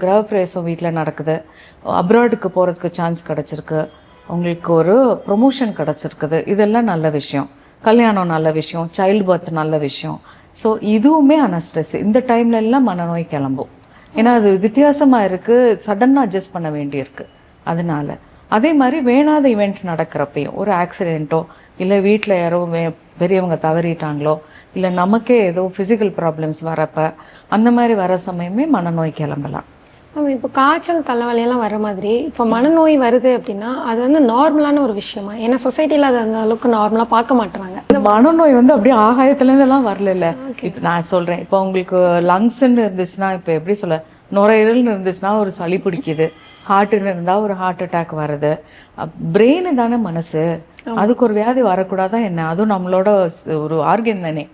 கிரகப்பிரவேசம் வீட்டில் நடக்குது, அப்ராடுக்கு போகிறதுக்கு சான்ஸ் கிடச்சிருக்கு, உங்களுக்கு ஒரு ப்ரொமோஷன் கிடச்சிருக்குது, இதெல்லாம் நல்ல விஷயம். கல்யாணம் நல்ல விஷயம், சைல்டு பர்த் நல்ல விஷயம். ஸோ இதுவுமே ஸ்ட்ரெஸ் இந்த டைம்ல எல்லாம் மனநோய் கிளம்பும். ஏன்னா அது வித்தியாசமாக இருக்குது, சடனாக அட்ஜஸ்ட் பண்ண வேண்டியிருக்கு. அதனால அதே மாதிரி வேணாத ஈவெண்ட் நடக்கிறப்பையும் ஒரு ஆக்சிடெண்ட்டோ இல்லை வீட்டில் யாரோ பெரியவங்க தவறிட்டாங்களோ இல்லை நமக்கே ஏதோ ஃபிசிக்கல் ப்ராப்ளம்ஸ் வரப்போ அந்த மாதிரி வர சமயமே மனநோய் கிளம்பலாம். இப்போ காய்ச்சல் தலைவலியெல்லாம் வர மாதிரி இப்போ மனநோய் வருது அப்படின்னா அது வந்து நார்மலான ஒரு விஷயமா? ஏன்னா சொசைட்டியில் அது அந்த அளவுக்கு நார்மலாக பார்க்க மாட்டுறாங்க. இந்த மனநோய் வந்து அப்படியே ஆகாயத்துலேருந்துலாம் வரல. இப்போ நான் சொல்கிறேன், இப்போ உங்களுக்கு லங்ஸ்ன்னு இருந்துச்சுன்னா, இப்போ எப்படி சொல்ல, நுரையீரல்னு இருந்துச்சுன்னா ஒரு சளி பிடிக்குது, ஹார்ட்டுன்னு இருந்தால் ஒரு ஹார்ட் அட்டாக் வருது. பிரெயின் தானே மனசு, அதுக்கு ஒரு வியாதி வரக்கூடாதான் என்ன? அதுவும் நம்மளோட ஒரு ஆர்கன் தானே.